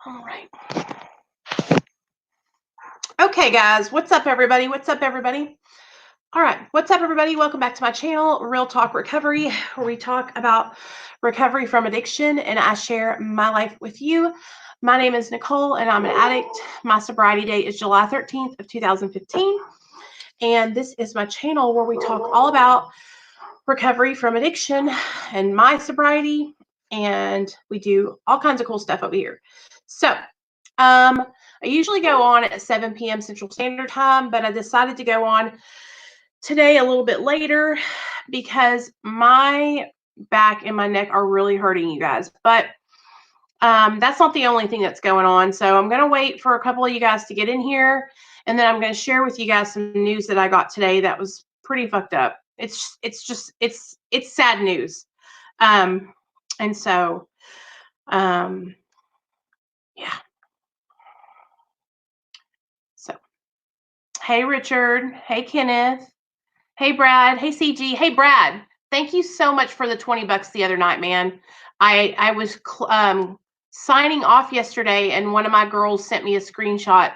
All right. Okay, guys. What's up, everybody? What's up, everybody? All right. What's up, everybody? Welcome back to my channel, Real Talk Recovery, where we talk about recovery from addiction and I share my life with you. My name is Nicole and I'm an addict. My sobriety date is July 13th of 2015. And this is my channel where we talk all about recovery from addiction and my sobriety. And we do all kinds of cool stuff over here. So, I usually go on at 7 p.m. Central Standard Time, but I decided to go on today a little bit later because my back and my neck are really hurting, you guys. But that's not the only thing that's going on. So I'm going to wait for a couple of you guys to get in here, and then I'm going to share with you guys some news that I got today that was pretty fucked up. It's sad news. And so, yeah. So, hey, Richard. Hey, Kenneth. Hey, Brad. Hey, CG. Hey, Brad. Thank you so much for the $20 the other night, man. I was signing off yesterday, and one of my girls sent me a screenshot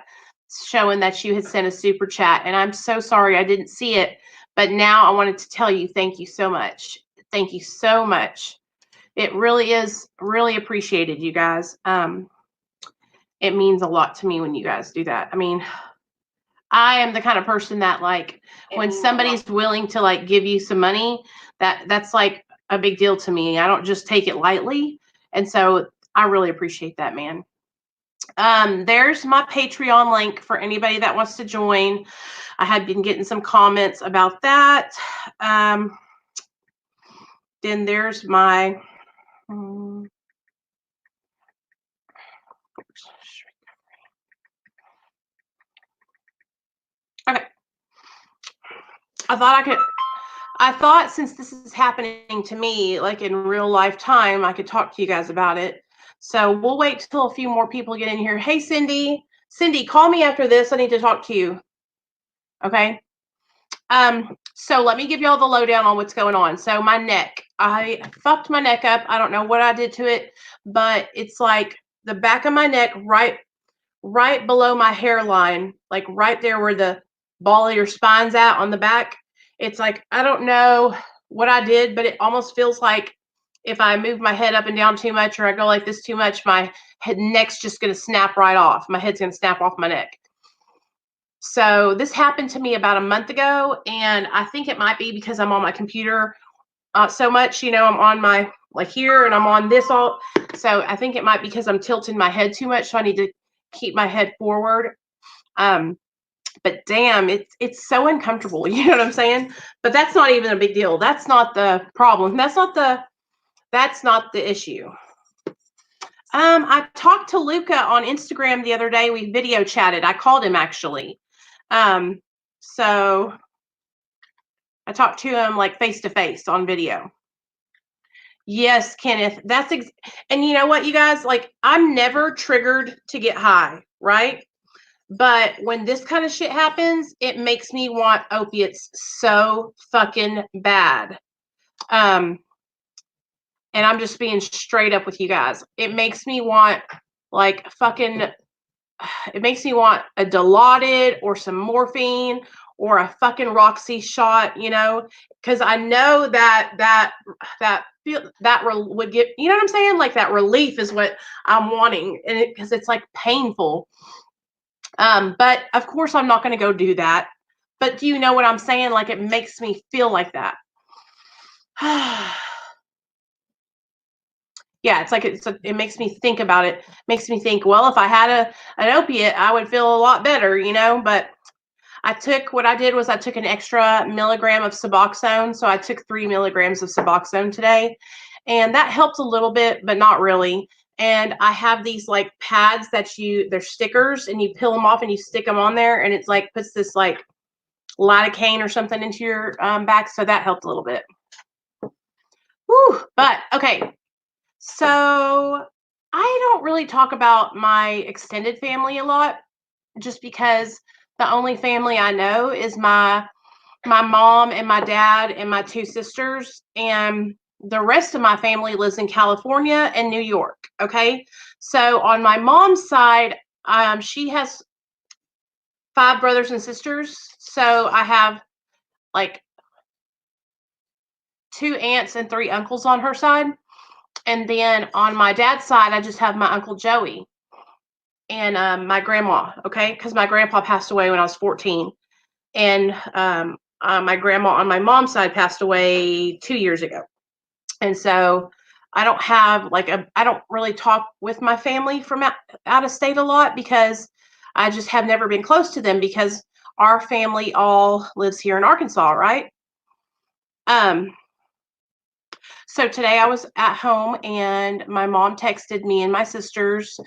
showing that you had sent a super chat, and I'm so sorry I didn't see it. But now I wanted to tell you thank you so much. Thank you so much. It really is really appreciated, you guys. It means a lot to me when you guys do that. I mean, I am the kind of person that, like, when somebody's willing to, like, give you some money, that's like a big deal to me. I don't just take it lightly. And so I really appreciate that, man. There's my Patreon link for anybody that wants to join. I had been getting some comments about that. Then there's my okay. I thought since this is happening to me, like in real life time, I could talk to you guys about it. So we'll wait till a few more people get in here. Hey, Cindy. Cindy, call me after this. I need to talk to you. Okay. So let me give y'all the lowdown on what's going on. So my neck, I fucked my neck up. I don't know what I did to it, but it's like the back of my neck, right below my hairline, like right there where the ball of your spine's at on the back. It's like, I don't know what I did, but it almost feels like if I move my head up and down too much or I go like this too much, my neck's just going to snap right off. My head's going to snap off my neck. So this happened to me about a month ago, and I think it might be because I'm on my computer so much. You know, I'm on my, like here, and I'm on this all. So I think it might be because I'm tilting my head too much, so I need to keep my head forward. But damn, it's so uncomfortable. You know what I'm saying? But that's not even a big deal. That's not the problem. That's not the issue. I talked to Luca on Instagram the other day. We video chatted. I called him actually. So I talked to him like face to face on video. Yes, Kenneth. And you know what, you guys? Like, I'm never triggered to get high, right? But when this kind of shit happens, it makes me want opiates so fucking bad. And I'm just being straight up with you guys. It makes me want like fucking, it makes me want a Dilaudid or some morphine or a fucking Roxy shot, you know, because I know that would get, you know what I'm saying? Like that relief is what I'm wanting, and because it's like painful. But of course I'm not going to go do that. But do you know what I'm saying? Like it makes me feel like that. Yeah, it's like it makes me think about it. Makes me think, well, if I had an opiate, I would feel a lot better, you know. But what I did was I took an extra milligram of Suboxone. So I took 3 milligrams of Suboxone today, and that helped a little bit, but not really. And I have these like pads they're stickers, and you peel them off and you stick them on there, and it's like puts this like lidocaine or something into your back. So that helped a little bit. Whew. But okay. So I don't really talk about my extended family a lot, just because the only family I know is my mom and my dad and my 2 sisters. And The rest of my family lives in California and New York. Okay. So on my mom's side, she has 5 brothers and sisters. So I have like 2 aunts and 3 uncles on her side. And then on my dad's side, I just have my Uncle Joey and my grandma. Okay. Because my grandpa passed away when I was 14. And my grandma on my mom's side passed away 2 years ago. And so I don't have I don't really talk with my family from out of state a lot because I just have never been close to them because our family all lives here in Arkansas, right? Um, so today I was at home and my mom texted me and my sisters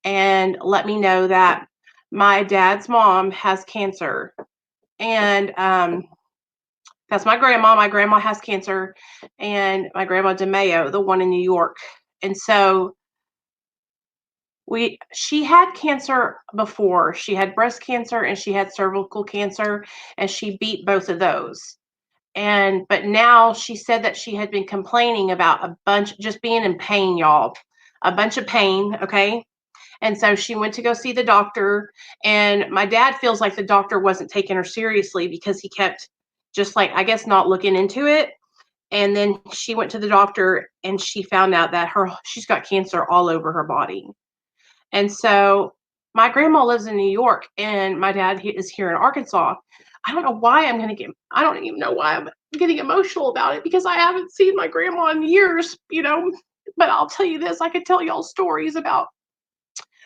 and let me know that my dad's mom has cancer. And that's my grandma. My grandma has cancer, and my grandma DeMayo, the one in New York. And so she had cancer before. She had breast cancer and she had cervical cancer, and she beat both of those. But now she said that she had been complaining about a bunch, just being in pain, y'all, a bunch of pain. Okay. And so she went to go see the doctor, and my dad feels like the doctor wasn't taking her seriously because he kept just like, I guess, not looking into it. And then she went to the doctor and she found out that she's got cancer all over her body. And so my grandma lives in New York and my dad is here in Arkansas. I don't even know why I'm getting emotional about it because I haven't seen my grandma in years, But I'll tell you this, I could tell y'all stories about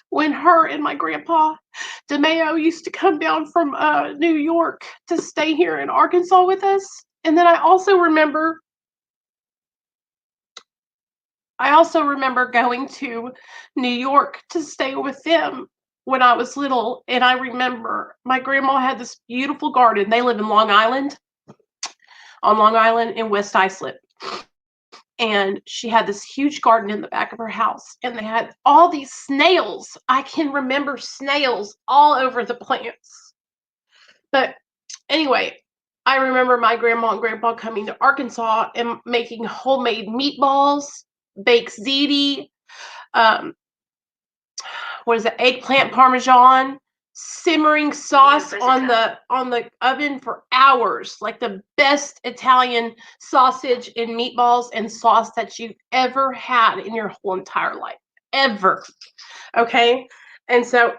when her and my grandpa DeMayo used to come down from New York to stay here in Arkansas with us. And then I also remember going to New York to stay with them when I was little. And I remember my grandma had this beautiful garden. They live in on Long Island in West Islip. And she had this huge garden in the back of her house. And they had all these snails. I can remember snails all over the plants. But anyway, I remember my grandma and grandpa coming to Arkansas and making homemade meatballs, baked ziti, um, what is it, eggplant parmesan, simmering sauce on the oven for hours, like the best Italian sausage and meatballs and sauce that you've ever had in your whole entire life, ever. Okay. And so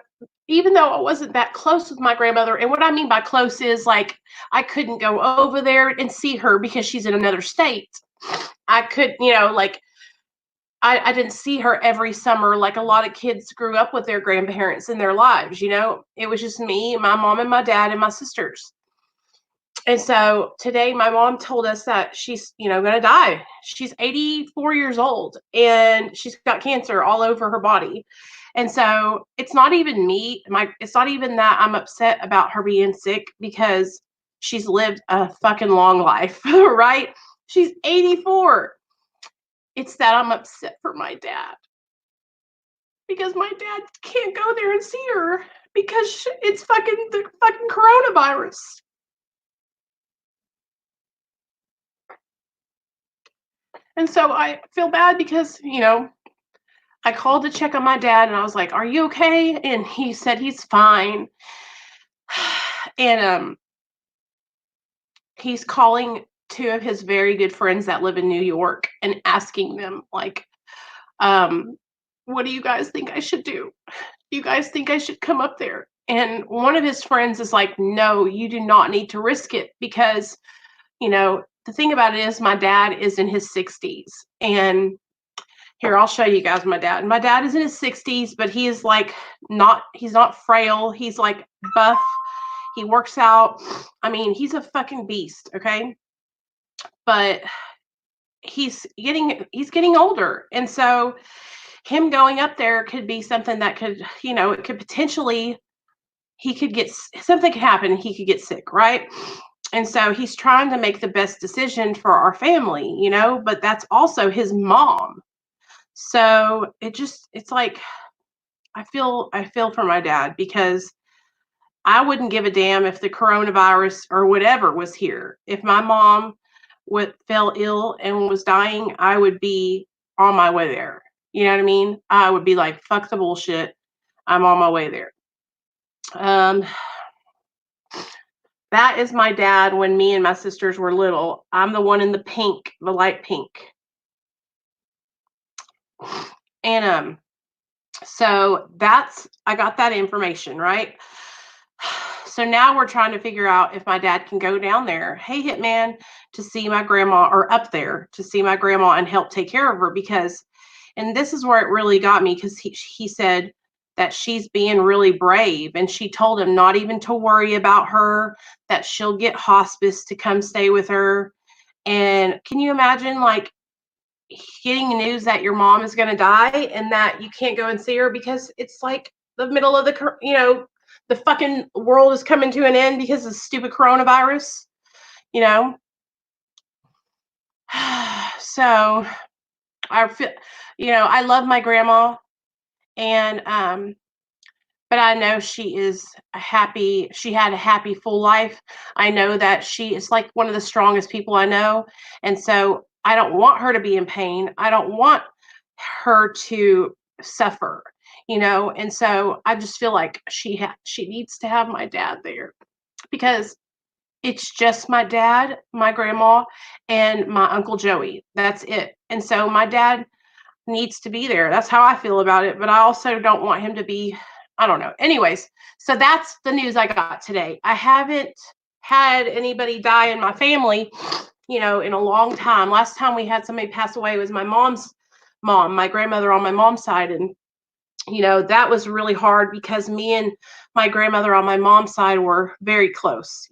even though I wasn't that close with my grandmother, and what I mean by close is like I couldn't go over there and see her because she's in another state. I could, like I didn't see her every summer like a lot of kids grew up with their grandparents in their lives. It was just me, my mom, and my dad, and my sisters. And so today, my mom told us that she's, going to die. She's 84 years old and she's got cancer all over her body. And so it's not even me. It's not even that I'm upset about her being sick because she's lived a fucking long life, right? She's 84. It's that I'm upset for my dad because my dad can't go there and see her because it's the fucking coronavirus. And so I feel bad because, I called to check on my dad and I was like, "Are you okay?" And he said he's fine. And he's calling 2 of his very good friends that live in New York and asking them like, what do you guys think I should do? Do you guys think I should come up there? And one of his friends is like, "No, you do not need to risk it because, the thing about it is my dad is in his 60s. And here, I'll show you guys my dad. My dad is in his 60s, but he is like he's not frail. He's like buff. He works out. I mean, he's a fucking beast, okay? But he's getting older. And so him going up there could be something that could, it could potentially he could get something could happen, he could get sick, right? And so he's trying to make the best decision for our family, but that's also his mom. So it's like I feel for my dad because I wouldn't give a damn if the coronavirus or whatever was here. If my mom fell ill and was dying, I would be on my way there. You know what I mean? I would be like, fuck the bullshit. I'm on my way there. Um, that is my dad when me and my sisters were little. I'm the one in the pink, the light pink. And so I got that information, right? So now we're trying to figure out if my dad can go down there, hey Hitman, to see my grandma, or up there to see my grandma and help take care of her, because, and this is where it really got me, because he said that she's being really brave, and she told him not even to worry about her, that she'll get hospice to come stay with her. And can you imagine, like, getting news that your mom is going to die and that you can't go and see her because it's like the middle of the, the fucking world is coming to an end because of stupid coronavirus, you know? So I feel, I love my grandma, and, but I know she is happy. She had a happy, full life. I know that she is like one of the strongest people I know. And so I don't want her to be in pain. I don't want her to suffer, And so I just feel like she needs to have my dad there, because it's just my dad, my grandma, and my Uncle Joey. That's it. And so my dad needs to be there. That's how I feel about it. But I also don't want him to be, I don't know. Anyways, so that's the news I got today. I haven't had anybody die in my family, in a long time. Last time we had somebody pass away was my mom's mom, my grandmother on my mom's side. And, that was really hard because me and my grandmother on my mom's side were very close,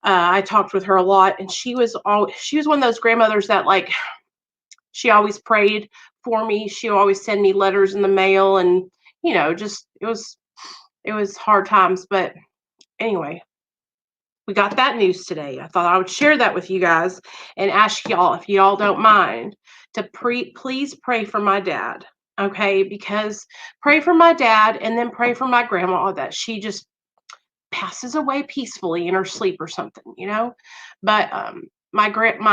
I talked with her a lot, and she was one of those grandmothers that, like, she always prayed for me. She always sent me letters in the mail, and just it was hard times. But anyway, we got that news today. I thought I would share that with you guys and ask y'all, if y'all don't mind, to please pray for my dad. Okay, because pray for my dad, and then pray for my grandma that she just passes away peacefully in her sleep or something. But my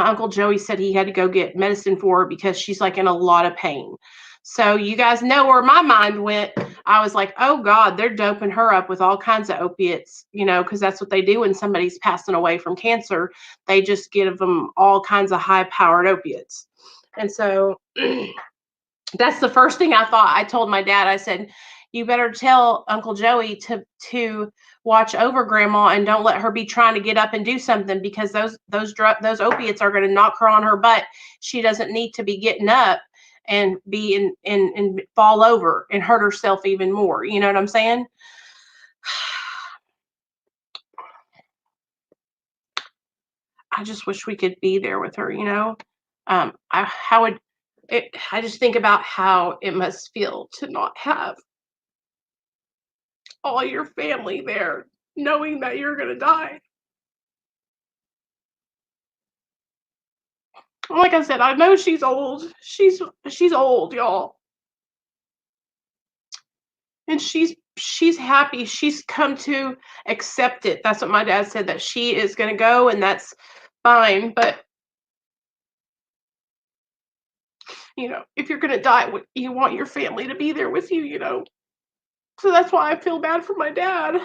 Uncle Joey said he had to go get medicine for her because she's like in a lot of pain. So you guys know where my mind went. I was like, oh God, they're doping her up with all kinds of opiates, because that's what they do when somebody's passing away from cancer. They just give them all kinds of high-powered opiates. And so that's the first thing I thought. I told my dad, I said, you better tell Uncle Joey to watch over grandma and don't let her be trying to get up and do something, because those opiates are going to knock her on her butt. She doesn't need to be getting up and be and fall over and hurt herself even more. You know what I'm saying? I just wish we could be there with her, I just think about how it must feel to not have all your family there, knowing that you're going to die. Like I said, I know she's old. She's old, y'all. And she's happy. She's come to accept it. That's what my dad said, that she is going to go, and that's fine. But if you're going to die, you want your family to be there with you, So that's why I feel bad for my dad.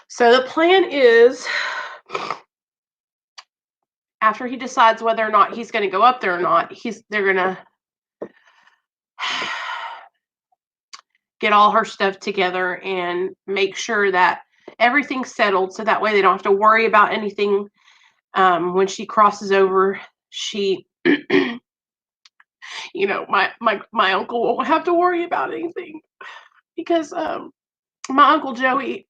So the plan is, after he decides whether or not he's going to go up there or not, they're going to get all her stuff together and make sure that everything's settled, so that way they don't have to worry about anything when she crosses over. She my uncle won't have to worry about anything, because my Uncle Joey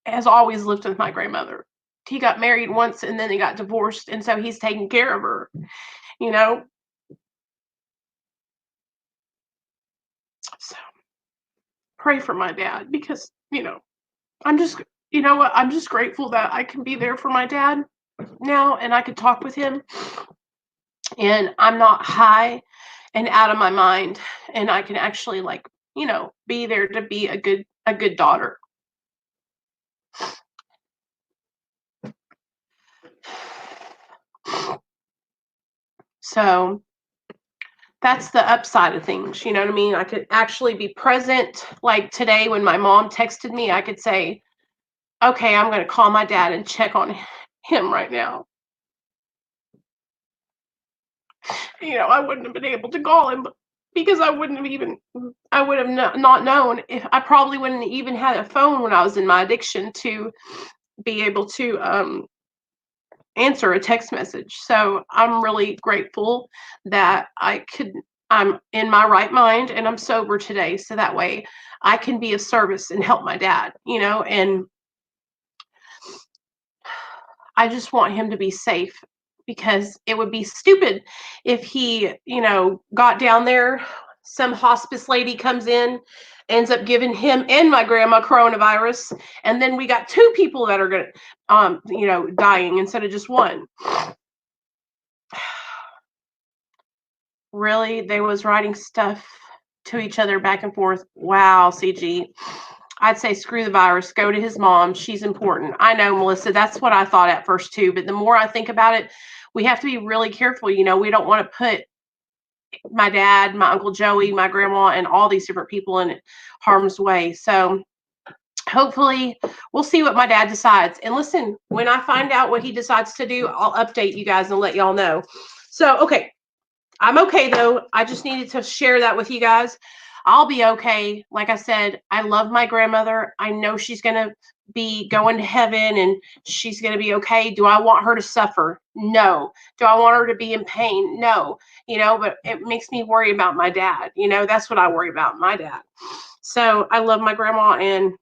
has always lived with my grandmother. He got married once and then he got divorced, and so he's taking care of her, So pray for my dad, because I'm just, what, I'm just grateful that I can be there for my dad now, and I could talk with him, and I'm not high and out of my mind, and I can actually, like, be there to be a good daughter. So that's the upside of things. You know what I mean? I could actually be present. Like today when my mom texted me, I could say, okay, I'm going to call my dad and check on him right now. I wouldn't have been able to call him because I would have not known. If I probably wouldn't even had a phone when I was in my addiction to be able to answer a text message. So I'm really grateful that I'm in my right mind and I'm sober today. So that way I can be of service and help my dad, and I just want him to be safe because it would be stupid if he, got down there, some hospice lady comes in, ends up giving him and my grandma coronavirus, and then we got two people that are going to, dying instead of just one. Really? They was writing stuff to each other back and forth. Wow, CG. I'd say screw the virus. Go to his mom. She's important. I know, Melissa. That's what I thought at first too. But the more I think about it, we have to be really careful. We don't want to put my dad, my Uncle Joey, my grandma, and all these different people in harm's way. So hopefully we'll see what my dad decides. And listen, when I find out what he decides to do, I'll update you guys and let y'all know. So, okay. I'm okay though. I just needed to share that with you guys. I'll be okay. Like I said, I love my grandmother. I know she's going to be going to heaven and she's going to be okay. Do I want her to suffer? No. Do I want her to be in pain? No. But it makes me worry about my dad. That's what I worry about, my dad. So I love my grandma, and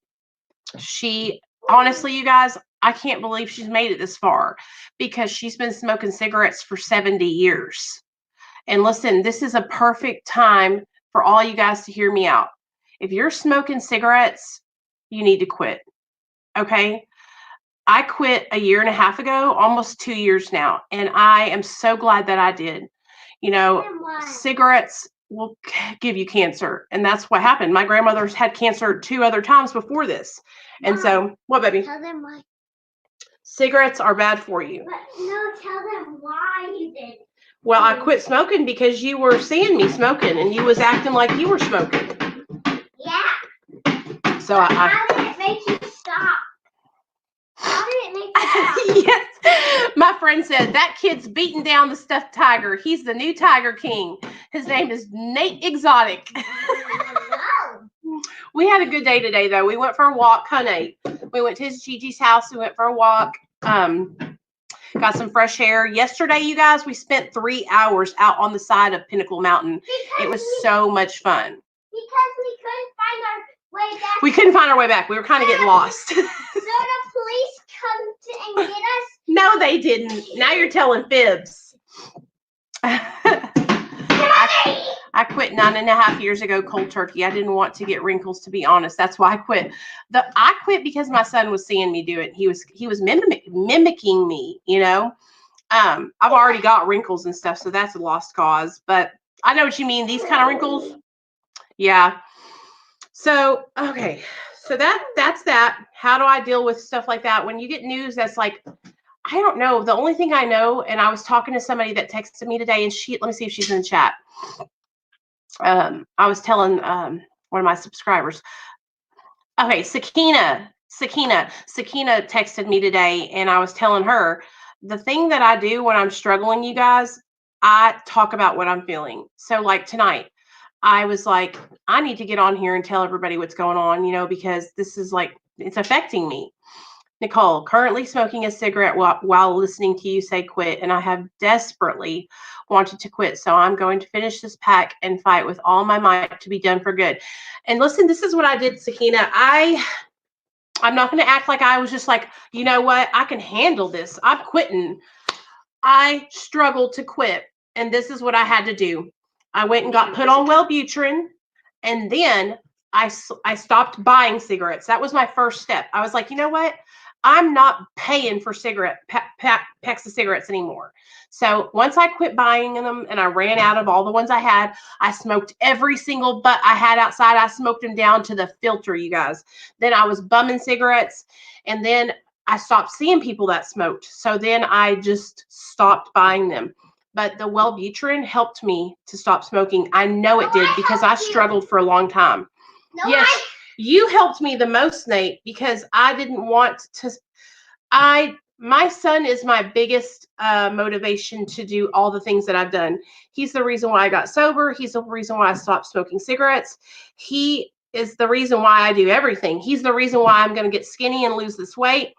she, honestly, you guys, I can't believe she's made it this far because she's been smoking cigarettes for 70 years. And listen, this is a perfect time for all you guys to hear me out. If you're smoking cigarettes, you need to quit. Okay? I quit a year and a half ago, almost 2 years now, and I am so glad that I did. Cigarettes will give you cancer, and that's what happened. My grandmother's had cancer 2 other times before this. And so, what, baby? Tell them why. Cigarettes are bad for you. No, tell them why you did. Well, I quit smoking because you were seeing me smoking and you was acting like you were smoking. Yeah. So how did it make you stop? How did it make you stop? Yes. My friend said, that kid's beating down the stuffed tiger. He's the new Tiger King. His name is Nate Exotic. We had a good day today, though. We went for a walk, Nate. We went to his Gigi's house. We went for a walk. Got some fresh air. Yesterday, you guys, we spent 3 hours out on the side of Pinnacle Mountain. It was so much fun. Because we couldn't find our way back. We couldn't find our way back. We were kind of getting lost. So the police come and get us? No, they didn't. Now you're telling fibs. I quit 9.5 years ago cold turkey. I didn't want to get wrinkles, to be honest. That's why I quit. I quit because my son was seeing me do it. He was mimicking me, I've already got wrinkles and stuff, so that's a lost cause. But I know what you mean. These kind of wrinkles. Yeah. So, okay. So that's that. How do I deal with stuff like that? When you get news that's like, I don't know. The only thing I know, and I was talking to somebody that texted me today, and let me see if she's in the chat. I was telling one of my subscribers. Okay, Sakina texted me today, and I was telling her the thing that I do when I'm struggling, you guys, I talk about what I'm feeling. So like tonight, I was like, I need to get on here and tell everybody what's going on, because this is like, it's affecting me. Nicole, currently smoking a cigarette while listening to you say quit, and I have desperately wanted to quit. So I'm going to finish this pack and fight with all my might to be done for good. And listen, this is what I did, Sakina. I'm not going to act like I was just like, you know what? I can handle this. I'm quitting. I struggled to quit, and this is what I had to do. I went and got put on Wellbutrin, and then I stopped buying cigarettes. That was my first step. I was like, you know what? I'm not paying for packs of cigarettes anymore. So once I quit buying them and I ran out of all the ones I had, I smoked every single butt I had outside. I smoked them down to the filter, you guys. Then I was bumming cigarettes, and then I stopped seeing people that smoked. So then I just stopped buying them. but the Wellbutrin helped me to stop smoking. I know it did because I struggled for a long time. No, Yes, you helped me the most, Nate, because I didn't want to. My son is my biggest motivation to do all the things that I've done. He's the reason why I got sober. He's the reason why I stopped smoking cigarettes. He is the reason why I do everything. He's the reason why I'm going to get skinny and lose this weight.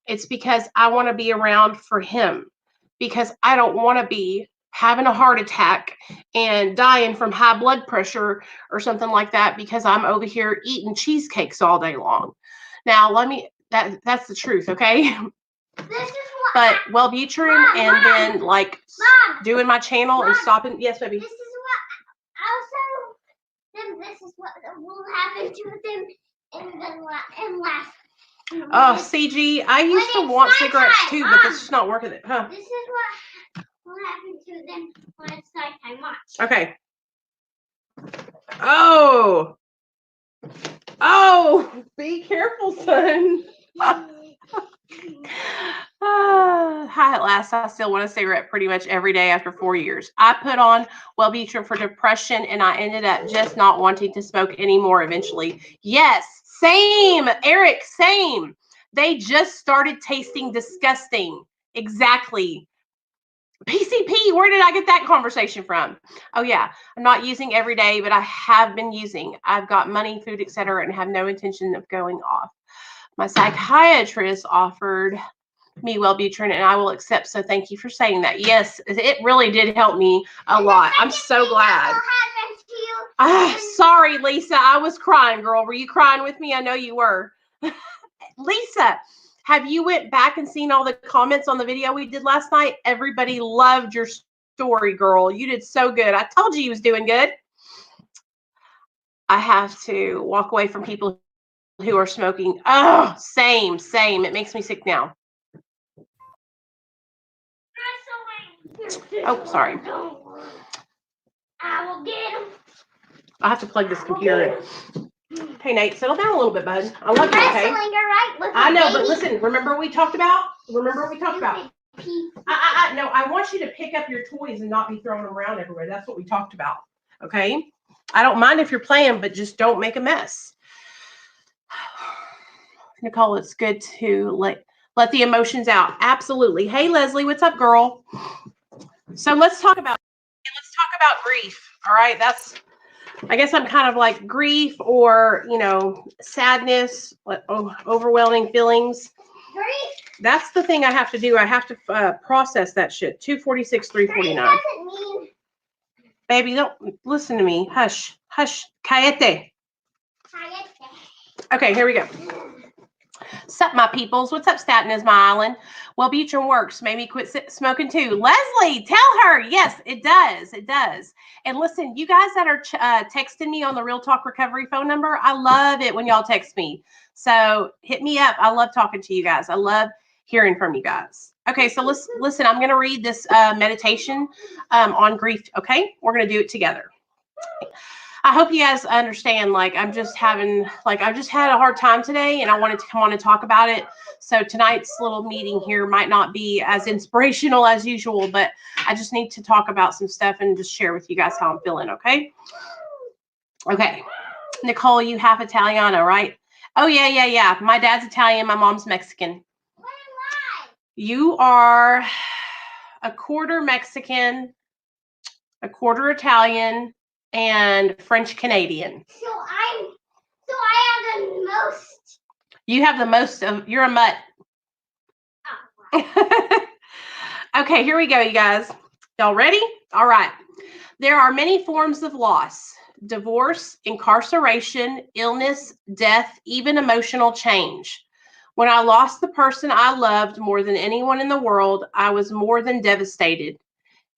It's because I want to be around for him, because I don't want to be having a heart attack and dying from high blood pressure or something like that because I'm over here eating cheesecakes all day long. Now, that's the truth, okay? This is But Wellbutrin and then like doing my channel and stopping. Yes, baby. This is what also. Then this is what will happen to them in last. Oh, CG, I used to want cigarettes too, but this is not working. Huh? This is what will happen to them when it's nighttime. Watch. Okay. Oh, be careful, son. Hi, at last, I still want a cigarette pretty much every day after 4 years. I put on Wellbutrin for depression, and I ended up just not wanting to smoke anymore eventually. Yes, same, Eric, same. They just started tasting disgusting. Exactly. PCP, where did I get that conversation from? Oh, yeah, I'm not using every day, but I have been using. I've got money, food, etc., and have no intention of going off. My psychiatrist offered me Wellbutrin, and I will accept. So thank you for saying that. Yes, it really did help me a lot. I'm so glad. Sorry, Lisa. I was crying, girl. Were you crying with me? I know you were. Lisa, have you went back and seen all the comments on the video we did last night? Everybody loved your story, girl. You did so good. I told you was doing good. I have to walk away from people who are smoking. Oh, same. It makes me sick now. Oh, sorry. I will get him. I have to plug this computer in. Hey, Nate, settle down a little bit, bud. I love you, okay? I know, but listen, remember what we talked about? No, I want you to pick up your toys and not be throwing them around everywhere. That's what we talked about, okay? I don't mind if you're playing, but just don't make a mess. Nicole, it's good to let the emotions out. Absolutely. Hey, Leslie, what's up, girl? So let's talk about grief. All right, I guess I'm kind of like grief or, sadness, overwhelming feelings. Grief. That's the thing I have to do. I have to process that shit. 246, 349. Doesn't mean. Baby, don't listen to me. Hush. Cállate. Okay, here we go. Sup, my peoples. What's up, Staten is my island? Wellbutrin works. Made me quit smoking too. Leslie, tell her. Yes, it does. It does. And listen, you guys that are texting me on the Real Talk Recovery phone number, I love it when y'all text me. So hit me up. I love talking to you guys. I love hearing from you guys. Okay, so listen. I'm going to read this meditation on grief. Okay, we're going to do it together. I hope you guys understand, I just had a hard time today and I wanted to come on and talk about it. So tonight's little meeting here might not be as inspirational as usual, but I just need to talk about some stuff and just share with you guys how I'm feeling, okay? Okay. Nicole, you half Italiana, right? Oh, yeah. My dad's Italian. My mom's Mexican. You are a quarter Mexican, a quarter Italian, and French Canadian. So I have the most. You have the most of. You're a mutt. Oh. Okay, here we go, you guys. Y'all ready? All right. There are many forms of loss: divorce, incarceration, illness, death, even emotional change. When I lost the person I loved more than anyone in the world, I was more than devastated.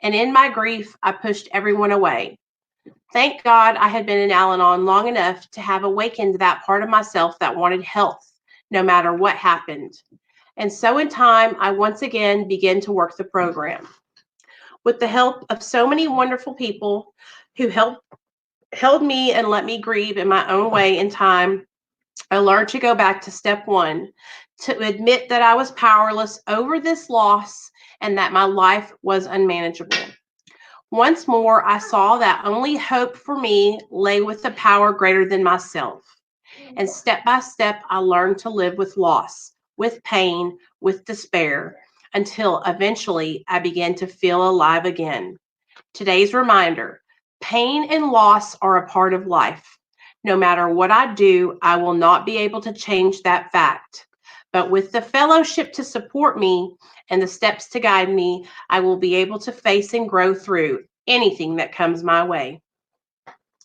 And in my grief, I pushed everyone away. Thank God I had been in Al-Anon long enough to have awakened that part of myself that wanted health, no matter what happened. And so in time, I once again began to work the program. With the help of so many wonderful people who held me and let me grieve in my own way in time, I learned to go back to step one, to admit that I was powerless over this loss and that my life was unmanageable. Once more, I saw that only hope for me lay with the power greater than myself. And step by step, I learned to live with loss, with pain, with despair, until eventually I began to feel alive again. Today's reminder: pain and loss are a part of life. No matter what I do, I will not be able to change that fact. But with the fellowship to support me and the steps to guide me, I will be able to face and grow through anything that comes my way.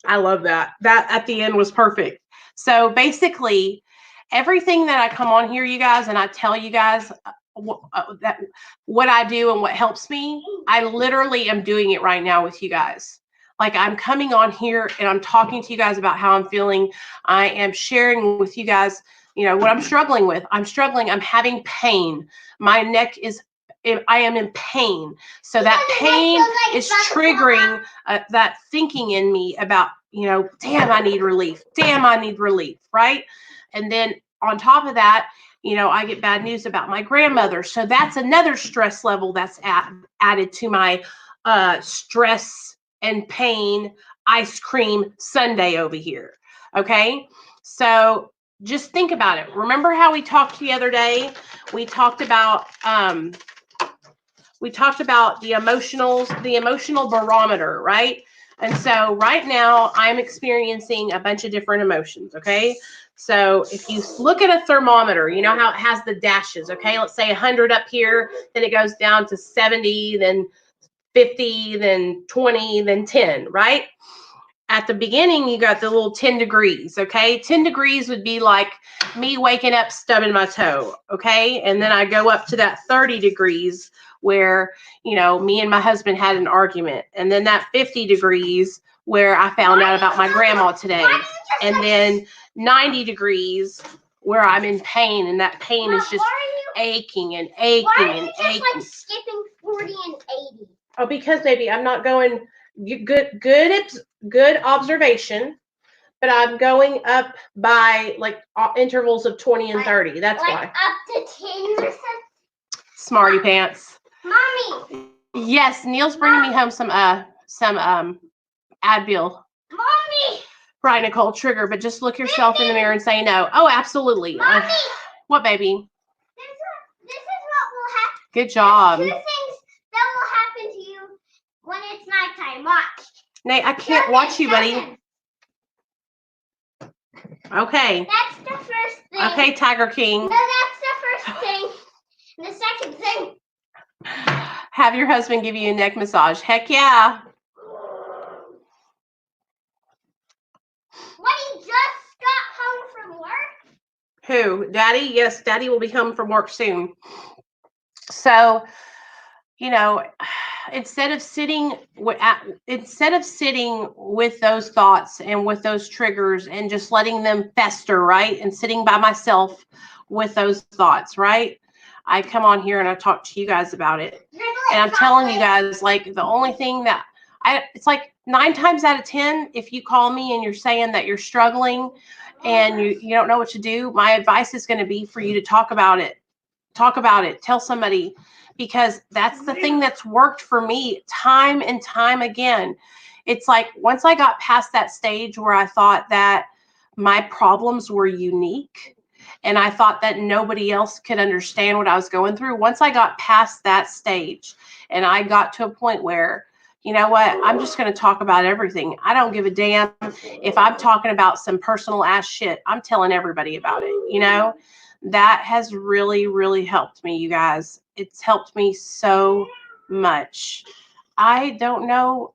I love that. That at the end was perfect. So basically, everything that I come on here, you guys, and I tell you guys that what I do and what helps me, I literally am doing it right now with you guys. Like, I'm coming on here and I'm talking to you guys about how I'm feeling. I am sharing with you guys, what I'm struggling with. I'm struggling. I'm having pain. My neck is, I am in pain. So that pain is triggering that thinking in me about, damn, I need relief. Damn, I need relief. Right. And then on top of that, I get bad news about my grandmother. So that's another stress level that's added to my stress and pain ice cream sundae over here. Okay. So just think about it. Remember how we talked the other day? We talked about the emotional barometer, right? And so right now I'm experiencing a bunch of different emotions, okay? So if you look at a thermometer, you know how it has the dashes, okay? Let's say 100 up here, then it goes down to 70, then 50, then 20, then 10, right? At the beginning, you got the little 10 degrees, okay? 10 degrees would be like me waking up, stubbing my toe, okay? And then I go up to that 30 degrees where, me and my husband had an argument. And then that 50 degrees where I found out about my grandma today. And then 90 degrees where I'm in pain, and that pain is just aching and aching and aching. Like skipping 40 and 80? Oh, because baby, I'm not going good observation, but I'm going up by like intervals of 20 and 30. That's why. Up to 10%? Smarty pants. Mommy. Yes, Neil's bringing me home some Advil. Mommy. Right, Nicole, trigger, but just look yourself in the mirror and say no. Oh, absolutely. Mommy. What, baby? This is what will happen. Good job. There's 2 things that will happen to you when it's nighttime. Watch. Nate, I can't watch you, buddy. Okay. That's the first thing. Okay, Tiger King. No, that's the first thing. And the second thing. Have your husband give you a neck massage. Heck yeah. What, he just got home from work? Who? Daddy? Yes, Daddy will be home from work soon. So, instead of sitting with those thoughts and with those triggers and just letting them fester, right? And sitting by myself with those thoughts, right? I come on here and I talk to you guys about it. And I'm telling you guys, like, the only thing that it's like 9 times out of 10, if you call me and you're saying that you're struggling and you don't know what to do, my advice is going to be for you to talk about it. Talk about it. Tell somebody, because that's the thing that's worked for me time and time again. It's like once I got past that stage where I thought that my problems were unique and I thought that nobody else could understand what I was going through. Once I got past that stage and I got to a point where, you know what, I'm just going to talk about everything. I don't give a damn if I'm talking about some personal ass shit. I'm telling everybody about it, That has really, really helped me, you guys. It's helped me so much. I don't know.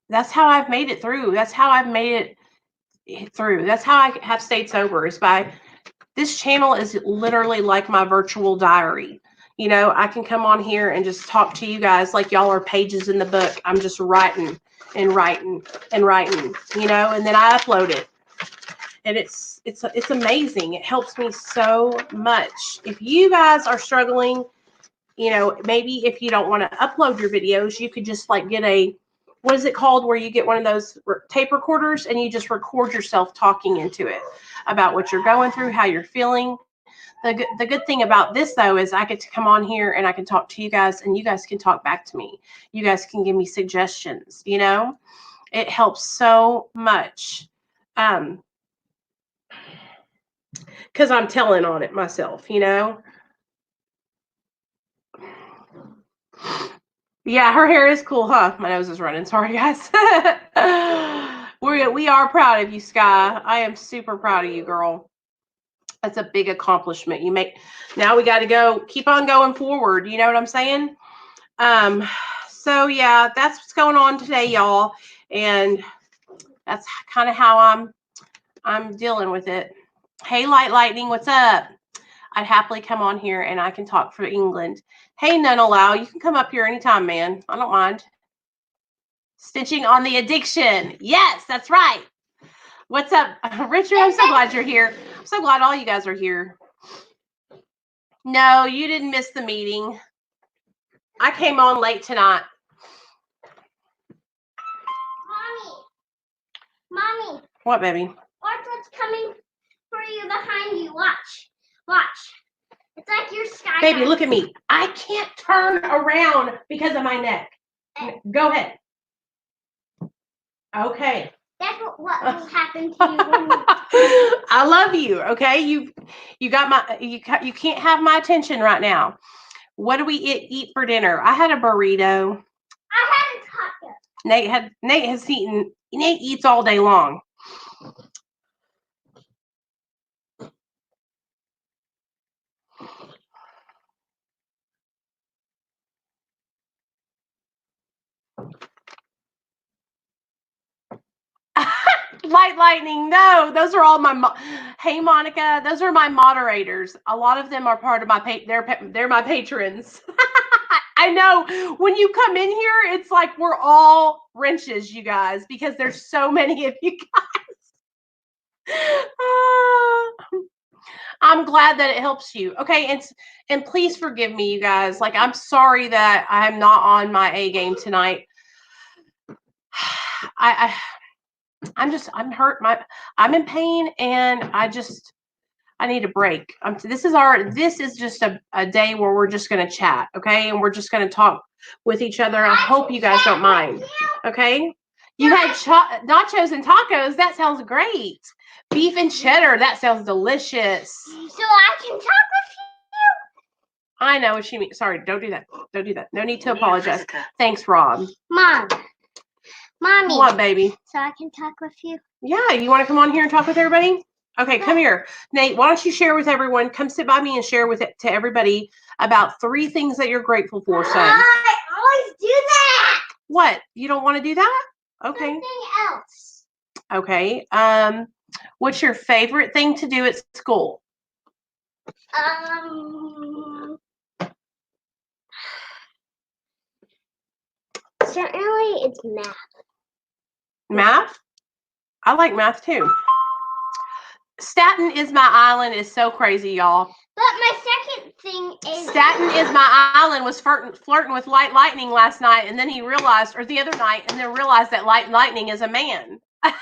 That's how I've made it through. That's how I've made it through. That's how I have stayed sober, is by this channel is literally like my virtual diary. I can come on here and just talk to you guys like y'all are pages in the book. I'm just writing and writing and writing, and then I upload it. And it's amazing. It helps me so much. If you guys are struggling, maybe if you don't want to upload your videos, you could just like get what is it called, where you get one of those tape recorders and you just record yourself talking into it about what you're going through, how you're feeling. The good thing about this though is I get to come on here and I can talk to you guys and you guys can talk back to me. You guys can give me suggestions, you know? It helps so much. Because I'm telling on it myself, you know? Yeah, her hair is cool, huh? My nose is running. Sorry, guys. We are proud of you, Sky. I am super proud of you, girl. That's a big accomplishment. Now we got to go, keep on going forward. You know what I'm saying? So yeah, that's what's going on today, y'all. And that's kind of how I'm dealing with it. Hey, Lightning, what's up? I'd happily come on here and I can talk for England. Hey, None Allow, you can come up here anytime, man. I don't mind. Stitching on the addiction. Yes, that's right. What's up, Richard? I'm so glad you're here. I'm so glad all you guys are here. No, you didn't miss the meeting. I came on late tonight. Mommy. What, baby? Watch what's coming for you behind you. Watch. It's like your sky. Baby, look at me. I can't turn around because of my neck. Go ahead. Okay. That's what will happen to you when you... I love you. Okay, you got my you can't have my attention right now. What do we eat for dinner? I had a burrito. I had a taco. Nate eats all day long. Lightning, no, those are all my hey Monica, those are my moderators. A lot of them are part of my they're my patrons. I know when you come in here, it's like we're all wrenches, you guys, because there's so many of you guys. I'm glad that it helps you. Okay, and please forgive me, you guys. Like, I'm sorry that I'm not on my A game tonight. I'm hurt. I'm in pain, and I need a break. This is just a day where we're just gonna chat, okay? And we're just gonna talk with each other. I hope you guys don't mind, okay? You had nachos and tacos. That sounds great. Beef and cheddar. That sounds delicious. So I can talk with you. I know what you mean. Sorry, don't do that. Don't do that. No need to apologize. Thanks, Rob. Mommy. What, baby? So I can talk with you? Yeah, you want to come on here and talk with everybody? Okay, come here. Nate, why don't you share with everyone? Come sit by me and share to everybody about 3 things that you're grateful for, son. I always do that. What? You don't want to do that? Okay. Something else. Okay. What's your favorite thing to do at school? Certainly it's math. Math? I like math too. Staten is my island is so crazy, y'all. But my second thing is... Staten is my island was flirting with Lightning last night, and then he realized, or the other night, and then realized that Lightning is a man. What?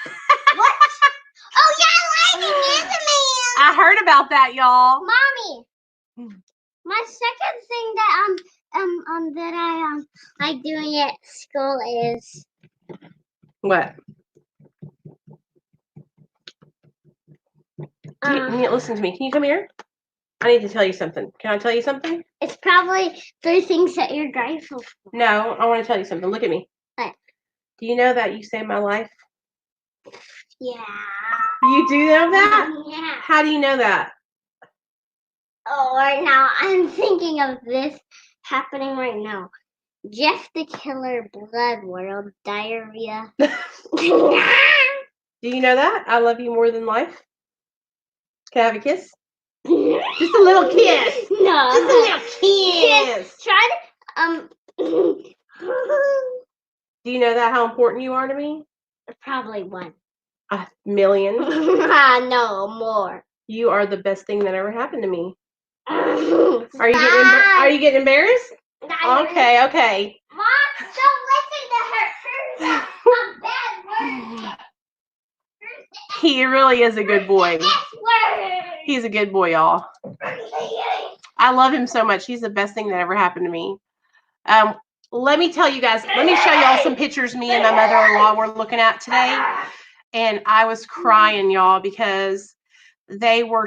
Oh, yeah, Lightning is a man. I heard about that, y'all. Mommy, my second thing that I like doing at school is... What? Listen to me. Can you come here? I need to tell you something. Can I tell you something? It's probably 3 things that you're grateful for. No, I want to tell you something. Look at me. What? Do you know that you saved my life? Yeah. You do know that? Yeah. How do you know that? Oh, right now I'm thinking of this happening right now. Jeff the Killer, Blood World, diarrhea. Do you know that? I love you more than life. Can I have a kiss? Just a little kiss. No. Just a little kiss. Try to, Do you know that how important you are to me? Probably 1. 1,000,000. No, more. You are the best thing that ever happened to me. Are you getting embarrassed? Okay. Mom, don't listen to her. Her a bad word. He really is a good boy. S word. He's a good boy, y'all. I love him so much. He's the best thing that ever happened to me. Let me tell you guys, let me show y'all some pictures me and my mother-in-law were looking at today. And I was crying, y'all, because they're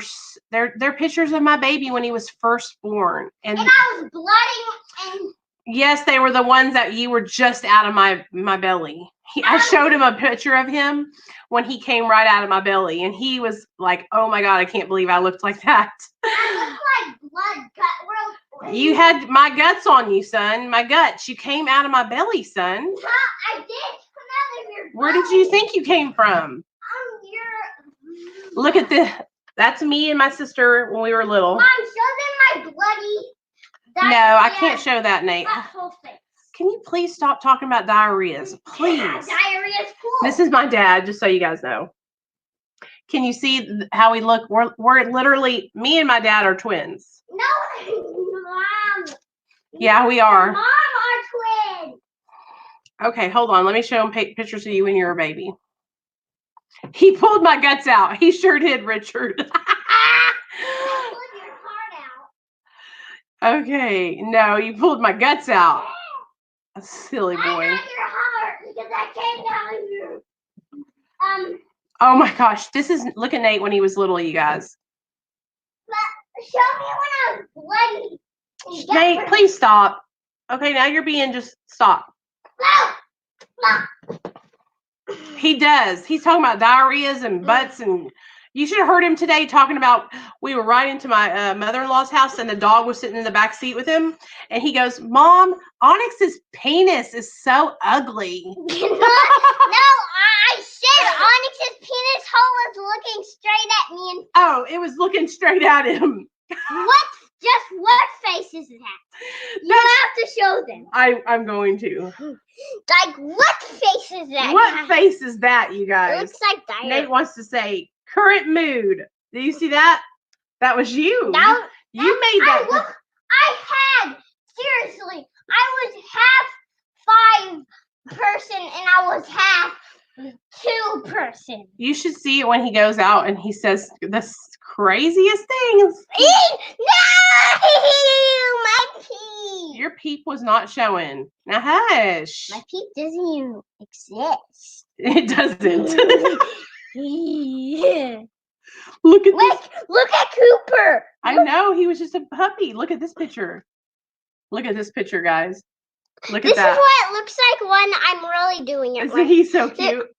pictures of my baby when he was first born. And I was bloody and yes, they were the ones that you were just out of my belly. I showed him a picture of him when he came right out of my belly, and he was like, "Oh my God, I can't believe I looked like that." I looked like blood gut. You had my guts on you, son. My guts. You came out of my belly, son. I did come out of your belly. Where did you think you came from? Look at this. That's me and my sister when we were little. Mom, show them my bloody. No, I can't show that, Nate. Whole face. Can you please stop talking about diarrheas? Please. Yeah, diarrhea is cool. This is my dad, just so you guys know. Can you see how we look? We're literally, me and my dad are twins. No, Mom. Yeah, we are. Mom are twins. Okay, hold on. Let me show him pictures of you when you were a baby. He pulled my guts out. He sure did, Richard. You pulled your heart out. Okay, no, you pulled my guts out. A silly boy. I got your heart because I came down here. Oh my gosh, look at Nate when he was little, you guys. Show me when I was bloody. Nate, please stop. Okay, now you're being stop. No. He does. He's talking about diarrheas and butts, and you should have heard him today talking about, we were riding to my mother-in-law's house, and the dog was sitting in the back seat with him, and he goes, "Mom, Onyx's penis is so ugly." No, I said Onyx's penis hole was looking straight at me. And oh, it was looking straight at him. What face is that? You have to show them. I'm going to. Like, what face is that? What face is that, you It guys? looks like diarrhea. Nate wants to say current mood. Do you see that? That was you. You made that. Seriously, I was half 5 person and I was half 2 person. You should see it when he goes out and he says the craziest things. No, my peep. Your peep was not showing. Now hush. My peep doesn't even exist. It doesn't. Yeah. Look at this. Look at Cooper. I know, he was just a puppy. Look at this picture. Look at this picture, guys. Look at that. This is what it looks like when I'm really doing it. Isn't he so cute?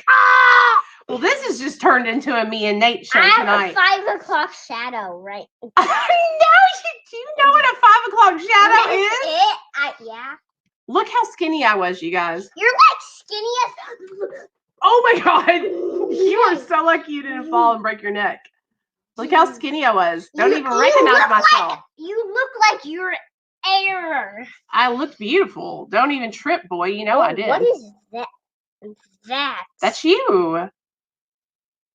Ah! Well, this has just turned into a me and Nate show I have tonight. a 5 o'clock shadow, right? I know. Do you know what a 5 o'clock shadow is? Yeah. Look how skinny I was, you guys. You're like skinny as. Oh my God. You are so lucky you didn't fall and break your neck. Look how skinny I was. Don't even recognize myself. You look like you're air. I looked beautiful. Don't even trip, boy. You know I did. What is that? That's you.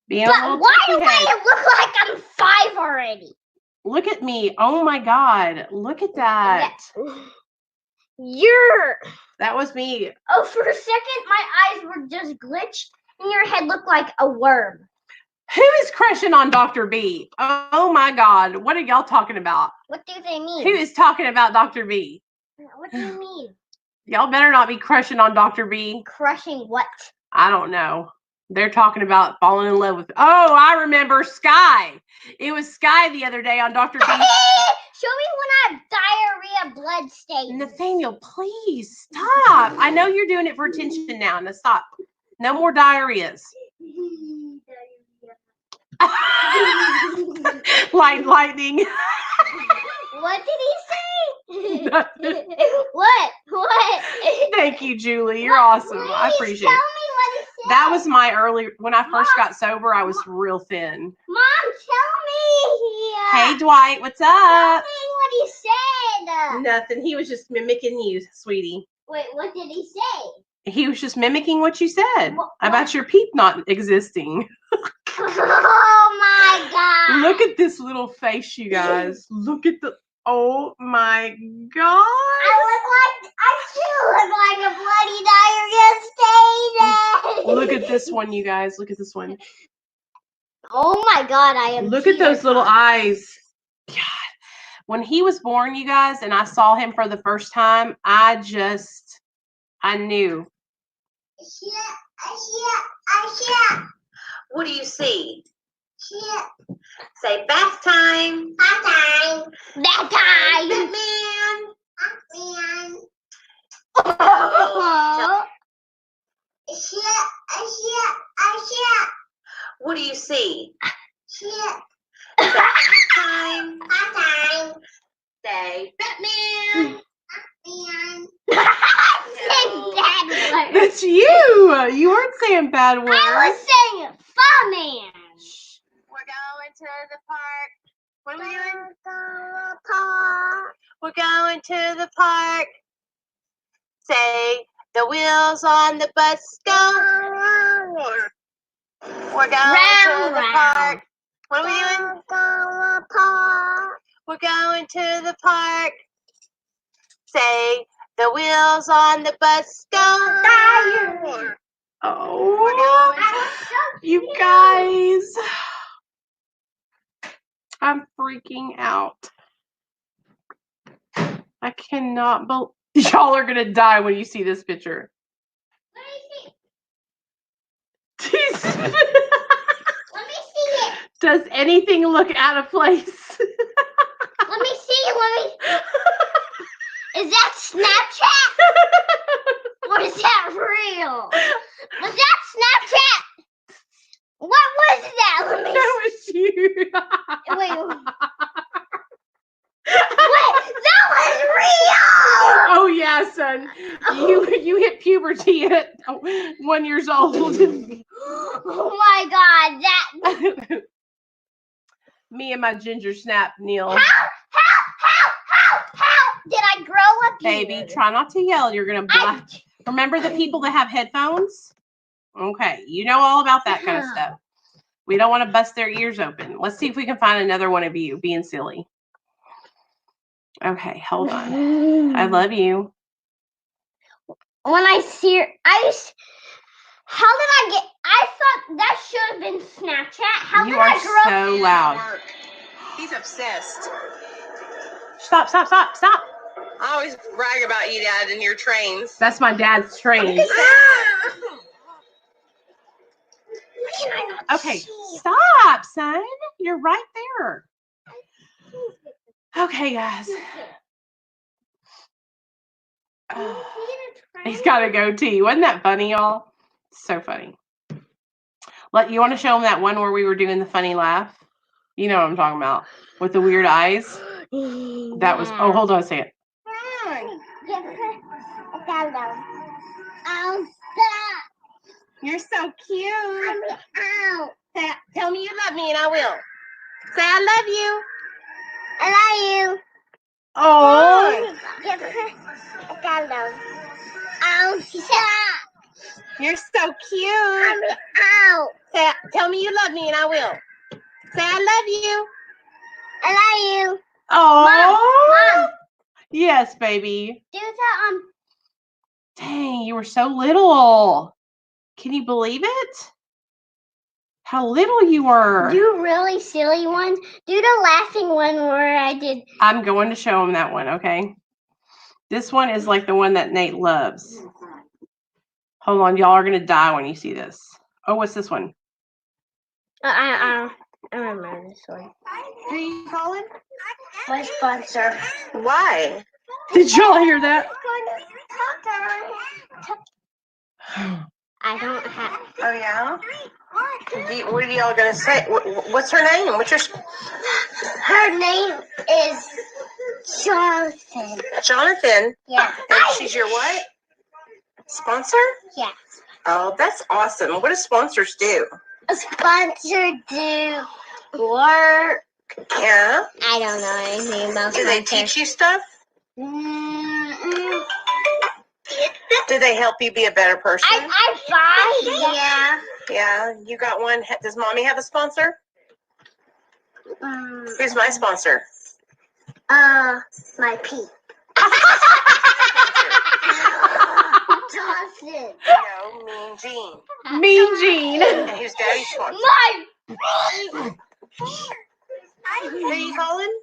Being But a little why do turkey head. I look like I'm 5 already? Look at me. Oh my God. Look at that. That was me. Oh, for a second, my eyes were just glitched, and your head looked like a worm. Who is crushing on Dr. B? Oh my God. What are y'all talking about? What do they mean? Who is talking about Dr. B? What do you mean? Y'all better not be crushing on Dr. B. Crushing what? I don't know. They're talking about falling in love with. Oh, I remember Sky. It was Sky the other day on Dr. B. Show me when I have diarrhea blood stains. Nathaniel, please stop. I know you're doing it for attention now. Now stop. No more diarrheas. Like lightning. What did he say? Nothing. What? Thank you, Julie. You're awesome. I appreciate Tell it. me what he said. That was my when I first got sober, I was real thin. Mom, tell me. Hey, Dwight, what's Tell up? me what he said. Nothing. He was just mimicking you, sweetie. Wait, what did he say? He was just mimicking what you said What? about your peep not existing. Oh my God. Look at this little face, you guys. Look at the. Oh my God. I still look like a bloody diarrhea stain. Look at this one, you guys. Look at this one. Oh my God, I am. Look at those little eyes. God. When he was born, you guys, and I saw him for the first time, I knew. What do you see? Say bath time. That time. Batman. What do you see? Say bath time. Say Batman. That's you. You weren't saying bad words. I was saying Fireman. We're going to the park. What are we doing? We're going to the park. Say the wheels on the bus go. We're going to the park. What are we doing? We're going to the park. Say the wheels on the bus go. Oh, you guys. I'm freaking out. I cannot believe y'all are gonna die when you see this picture. Let me see it. Does anything look out of place? Let me see. Is that Snapchat? Or is that real? Was that Snapchat? What was that? Let me That was you. Wait. That was real! Oh yeah, son. You hit puberty at 1 year old. Oh my God, that. Me and my ginger snap, Neil. How? Did I grow up? Baby, try not to yell. You're gonna blast. Remember the people that have headphones? Okay, you know all about that kind of stuff. We don't want to bust their ears open. Let's see if we can find another one of you being silly. Okay, hold on. I love you. When I see her, how did I get? I thought that should have been Snapchat. How You did are I grow up? so loud. He's obsessed. Stop. I always brag about you, Dad, in your trains. That's my dad's train. Okay, stop, son. You're right there. Okay, guys. He's got a goatee. Wasn't that funny, y'all? So funny. You want to show them that one where we were doing the funny laugh? You know what I'm talking about. With the weird eyes. That was, oh, hold on a second. You're so cute. Tell me you love me and I will. Say I love you. I love you. Oh. Give her a candle. Stop. You're so cute. Tell me you love me and I will. Say I love you. I love you. Oh. Mom. Yes, baby. Do that Dang, you were so little. Can you believe it? How little you were. Do really silly ones. Do the laughing one where I did. I'm going to show him that one, okay? This one is like the one that Nate loves. Hold on, y'all are going to die when you see this. Oh, what's this one? I remember this one. Who are you calling? My sponsor. Why? Did y'all hear that? I don't have. Oh, yeah? What are y'all going to say? What's her name? Her name is Jonathan. Jonathan? Yeah. And she's your what? Sponsor? Yeah. Oh, that's awesome. What do sponsors do? A sponsor do work. Yeah? I don't know anything about Do they sponsor. teach you stuff? Mm-mm. Do they help you be a better person? I find. Yeah. Yeah, you got one. Does Mommy have a sponsor? Who's my sponsor? My Pete. Dawson. No, Mean Gene. Mean Gene. And who's Daddy's sponsor? My Who are you calling?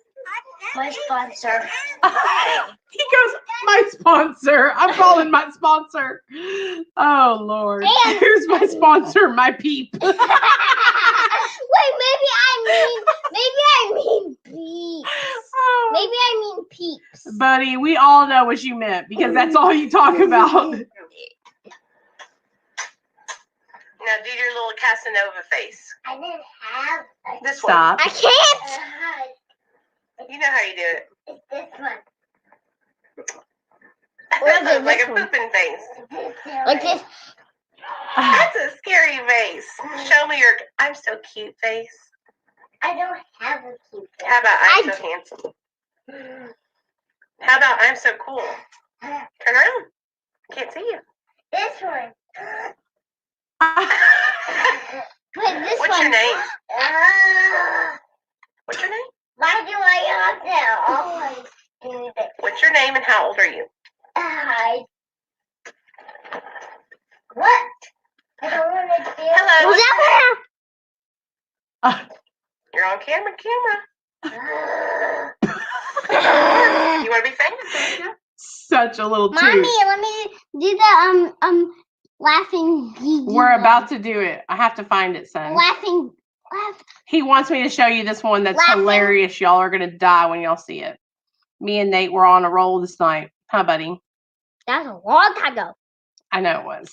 My sponsor. Why? He goes, my sponsor. I'm calling my sponsor. Oh Lord. And- Here's my sponsor, my peep. Wait, maybe I mean peeps. Oh, Maybe I mean peeps. buddy, we all know what you meant because that's all you talk about. Now do your little Casanova face. I didn't have. This Stop. I can't. one. You know how you do it. It's this one. Like this a one. pooping face. Like this. That's a scary face. Show me your I'm so cute face. I don't have a cute. How about I'm so handsome? How about I'm so cool? Turn around. Can't see you. This one. Wait, this What's one. your name? What's your name? Why do I have to always do this? What's your name and how old are you? What? I don't want to do. Hello. Was that You're on camera. You want to be famous? Such a little Mommy, toot. let me do the laughing. We're about to do it. I have to find it, son. laughing. He wants me to show you this one that's Laughing. hilarious. Y'all are gonna die when y'all see it. Me and Nate were on a roll this night. Huh, buddy? That was a long time ago. I know it was.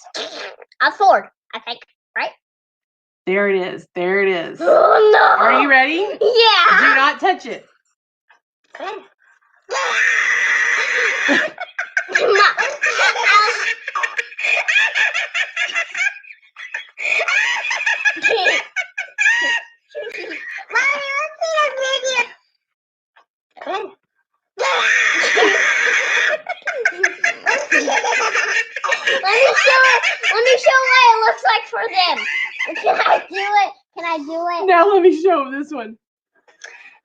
A sword, I think. There it is. There it is. Oh no! Are you ready? Do Yeah. not touch it. Mommy, let's see a video. Let me show what it looks like for them. Can I do it? Can I do it? Now let me show him this one.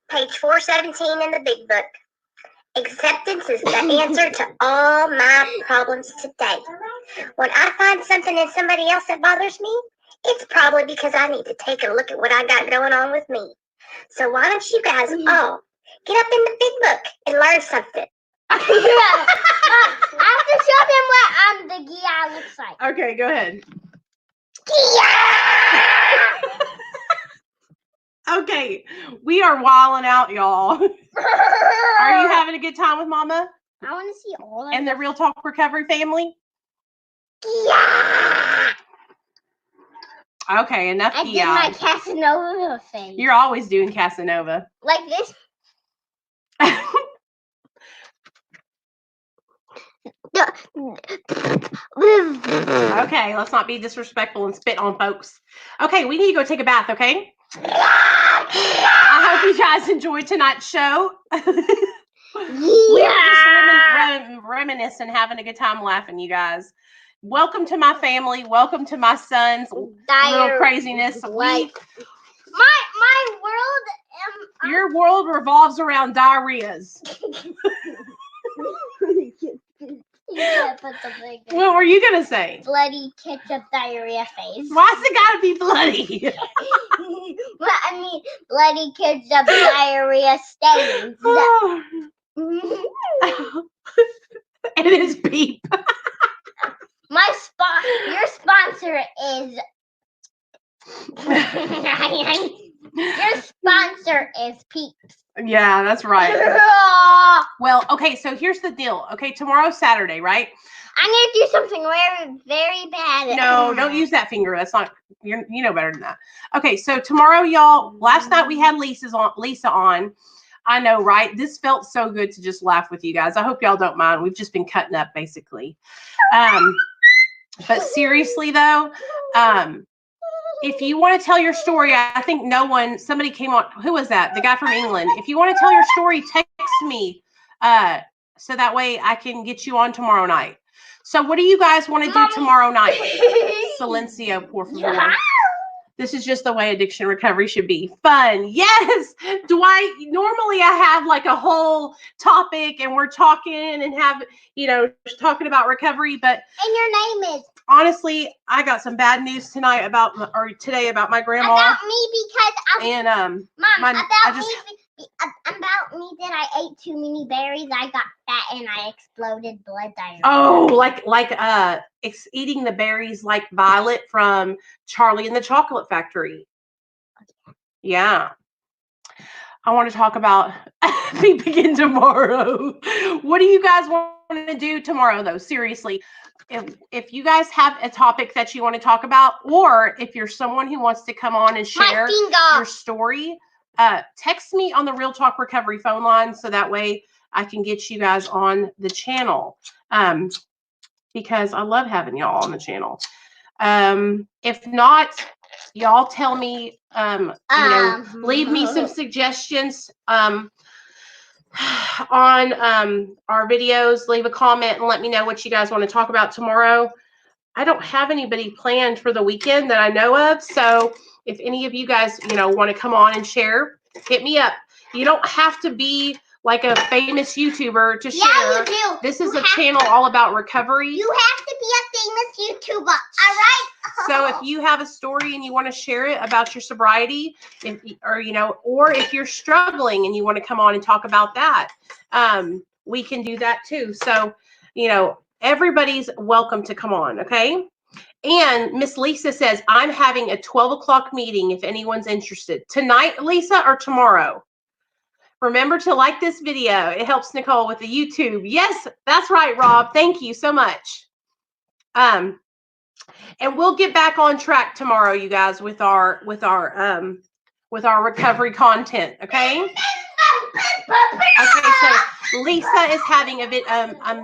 Page 417 in the big book. Acceptance is the answer to all my problems today. When I find something in somebody else that bothers me, it's probably because I need to take a look at what I got going on with me. So why don't you guys all get up in the big book and learn something? I have to show them what the Gia looks like. Okay, go ahead. Okay, we are wilding out, y'all. Are you having a good time with Mama I want to see all of and the Real Talk Recovery family? Yeah. Okay, enough I did my Gia. Casanova face. You're always doing Casanova. Like this. Okay, let's not be disrespectful and spit on folks. Okay, we need to go take a bath, okay? I hope you guys enjoyed tonight's show. We were just reminiscing, having a good time laughing, you guys. Welcome to my family. Welcome to my son's little craziness. My world. Your world revolves around diarrheas. Yeah, put the big What were you gonna say? bloody ketchup diarrhea face. Why's it gotta be bloody? Well, I mean, bloody ketchup diarrhea stains. It is Peep. Your sponsor is. Your sponsor is Peeps. Yeah, that's right. Well, okay, so here's the deal. Okay, tomorrow's Saturday, right? I'm gonna do something very, very bad. No, don't use that finger. That's not you know better than that. Okay, so tomorrow, y'all, last night we had Lisa on. I know, right? This felt so good to just laugh with you guys. I hope y'all don't mind. We've just been cutting up basically. But seriously though, if you want to tell your story, I think somebody came on. Who was that? The guy from England. If you want to tell your story, text me so that way I can get you on tomorrow night. So what do you guys want to do tomorrow night? Silencio, por favor. This is just the way addiction recovery should be. Fun. Yes. Dwight, normally I have like a whole topic and we're talking and have, talking about recovery. But And your name is honestly, I got some bad news tonight today about my grandma. about me because And Mom, my- about I just- about me that I ate too many berries. I got fat and I exploded blood diarrhea. Oh, eating the berries like Violet from Charlie and the Chocolate Factory. Yeah. I want to talk about we begin tomorrow. What do you guys want to do tomorrow though? Seriously. If you guys have a topic that you want to talk about, or if you're someone who wants to come on and share your story, text me on the Real Talk Recovery phone line so that way I can get you guys on the channel. Because I love having y'all on the channel. If not, y'all tell me, leave me some suggestions on our videos. Leave a comment and let me know what you guys want to talk about tomorrow. I don't have anybody planned for the weekend that I know of. So if any of you guys, want to come on and share, hit me up. You don't have to be like a famous YouTuber to share. Yeah, you do. This is a channel all about recovery. You have to be a famous YouTuber. All right. So if you have a story and you want to share it about your sobriety, or if you're struggling and you want to come on and talk about that, we can do that too. So, everybody's welcome to come on. Okay. And Miss Lisa says, I'm having a 12 o'clock meeting if anyone's interested. Tonight, Lisa, or tomorrow? Remember to like this video. It helps Nicole with the YouTube. Yes, that's right, Rob. Thank you so much. And we'll get back on track tomorrow, you guys, with our recovery content. Okay. Okay. So Lisa is having a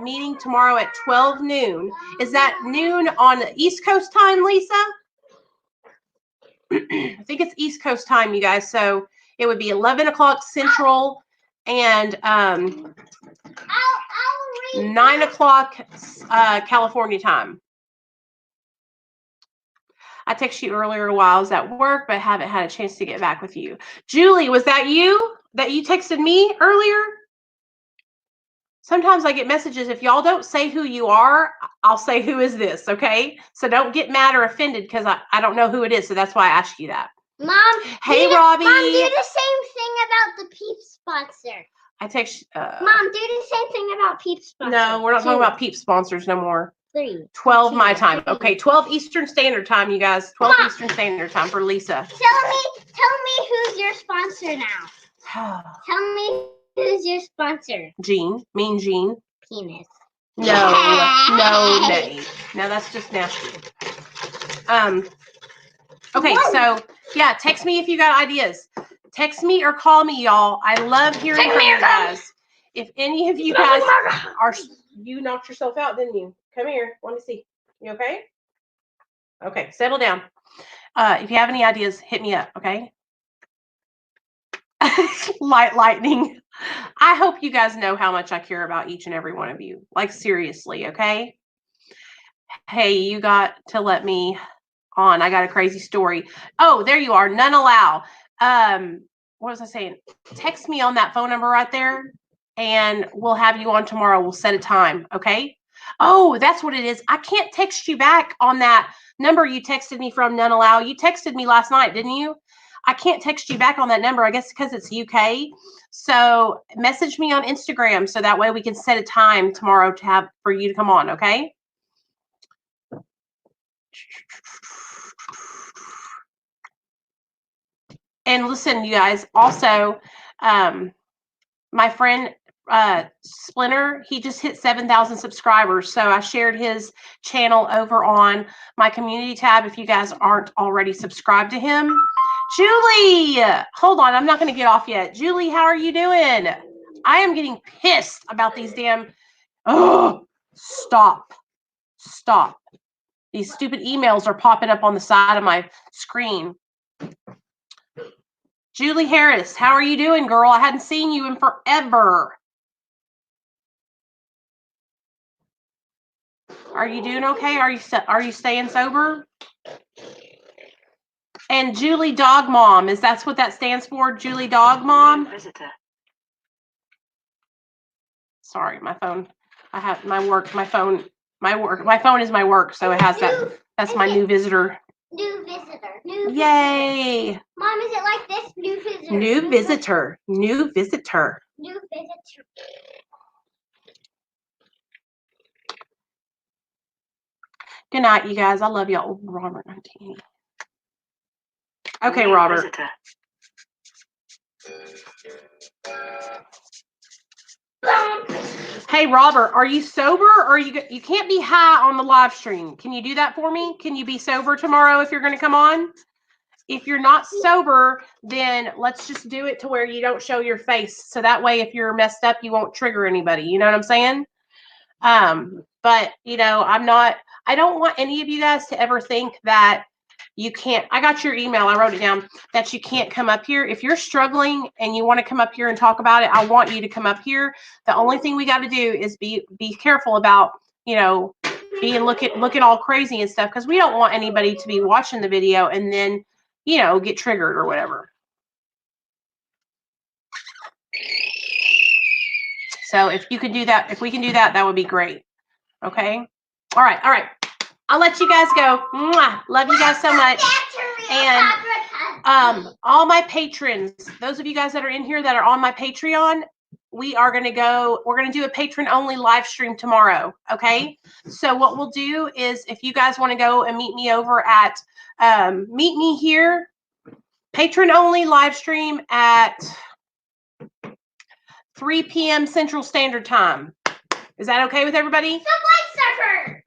meeting tomorrow at 12 noon. Is that noon on the East Coast time, Lisa? I think it's East Coast time, you guys. So it would be 11 o'clock Central and 9 o'clock California time. I texted you earlier while I was at work, but haven't had a chance to get back with you. Julie, was that you texted me earlier? Sometimes I get messages. If y'all don't say who you are, I'll say, who is this? Okay. So don't get mad or offended because I don't know who it is. So that's why I asked you that. Mom. Hey, Robbie. Mom, do the same thing about the Peeps sponsor. I text. Mom, do the same thing about Peeps sponsor. No, we're not talking about Peeps sponsors no more. 12 my time. Okay, 12 Eastern Standard Time, you guys. 12 Eastern Standard Time for Lisa. Tell me who's your sponsor now. Tell me who's your sponsor. Jean. Mean Jean. Penis. No, Nettie. No, that's just nasty. Okay, so yeah, text me if you got ideas. Text me or call me, y'all. I love hearing from you guys. If any of you guys you knocked yourself out, didn't you? Come here. Let me see. You okay? Okay, settle down. If you have any ideas, hit me up, okay? Lightning. I hope you guys know how much I care about each and every one of you. Like, seriously, okay? Hey, you got to let me on. I got a crazy story. Oh, there you are. None allow. What was I saying? Text me on that phone number right there, and we'll have you on tomorrow. We'll set a time, okay? Oh, that's what it is. I can't text you back on that number you texted me from, None Allow. You texted me last night, didn't you? I can't text you back on that number. I guess because it's UK. So message me on Instagram so that way we can set a time tomorrow for you to come on, okay? And listen, you guys, also, my friend Splinter, he just hit 7,000 subscribers. So I shared his channel over on my community tab if you guys aren't already subscribed to him. Julie, hold on. I'm not going to get off yet. Julie, how are you doing? I am getting pissed about these damn. Oh, stop. These stupid emails are popping up on the side of my screen. Julie Harris, how are you doing, girl? I hadn't seen you in forever. Are you doing okay? Are you staying sober? And Julie Dog Mom, is that's what that stands for? Julie Dog Mom? Visitor. Sorry, my phone. I have my work, my phone is my work, so it has that. That's my new visitor. New visitor. New visitor. Yay! Mom, is it like this? New visitor. New visitor. New visitor. New visitor. Good night, you guys. I love y'all. Oh, Robert, 19. Okay, New Robert. visitor. Hey, Robert, are you sober or you can't be high on the live stream? Can you do that for me? Can you be sober tomorrow if you're going to come on? If you're not sober, then let's just do it to where you don't show your face. So that way, if you're messed up, you won't trigger anybody. You know what I'm saying? But you know, I don't want any of you guys to ever think that you can't. I got your email. I wrote it down that you can't come up here. If you're struggling and you want to come up here and talk about it, I want you to come up here. The only thing we got to do is be careful about, you know, being looking all crazy and stuff, because we don't want anybody to be watching the video and then, you know, get triggered or whatever. So if you can do that, if we can do that, that would be great. Okay. All right. All right. I'll let you guys go. Mwah. Love you guys so much. And all my patrons, those of you guys that are in here that are on my Patreon, we're going to do a patron only live stream tomorrow. Okay. So what we'll do is, if you guys want to go and meet me over at, meet me here, patron only live stream at 3 p.m. Central Standard Time. Is that okay with everybody? Subway Surfer.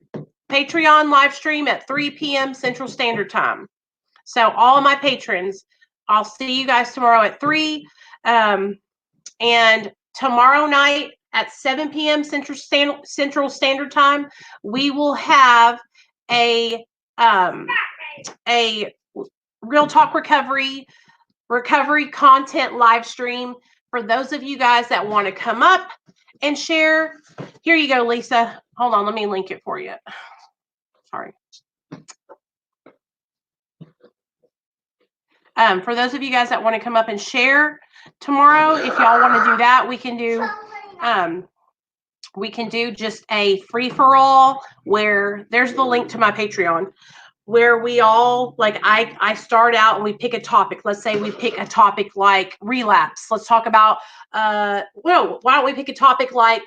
Patreon live stream at 3 p.m. Central Standard Time. So all of my patrons, I'll see you guys tomorrow at 3. And tomorrow night at 7 p.m. Central Standard Time, we will have a Real Talk Recovery content live stream for those of you guys that want to come up and share. Here you go, Lisa. Hold on, let me link it for you. Sorry. For those of you guys that want to come up and share tomorrow, if y'all want to do that, we can do just a free-for-all where there's the link to my Patreon, where we all, like, I start out and we pick a topic. Let's say we pick a topic like relapse. Let's talk about, well, why don't we pick a topic like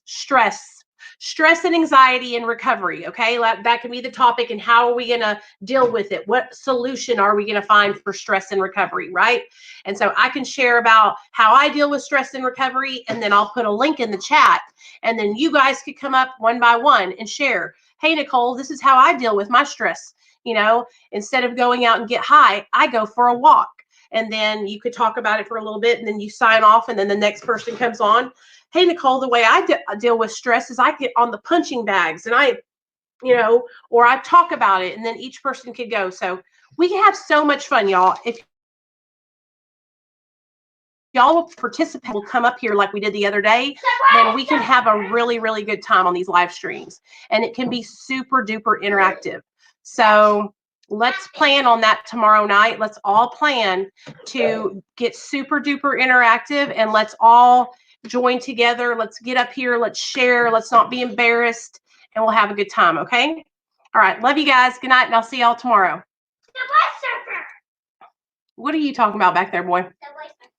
stress and anxiety and recovery. Okay, that can be the topic. And how are we going to deal with it? What solution are we going to find for stress and recovery, right? And so I can share about how I deal with stress and recovery, and then I'll put a link in the chat, and then you guys could come up one by one and share. Hey, Nicole, this is how I deal with my stress. You know, instead of going out and get high, I go for a walk. And then you could talk about it for a little bit, and then you sign off, and then the next person comes on. Hey, Nicole, the way I deal with stress is I get on the punching bags and I, you know, or I talk about it, and then each person could go. So we can have so much fun, y'all. If y'all will participate, will come up here like we did the other day, then we can have a really, really good time on these live streams. And it can be super duper interactive. So let's plan on that tomorrow night. Let's all plan to get super duper interactive, and let's all join together. Let's get up here. Let's share. Let's not be embarrassed, and we'll have a good time. Okay. All right. Love you guys. Good night. And I'll see y'all tomorrow. Subway Surfer. What are you talking about back there, boy? Subway Surfer.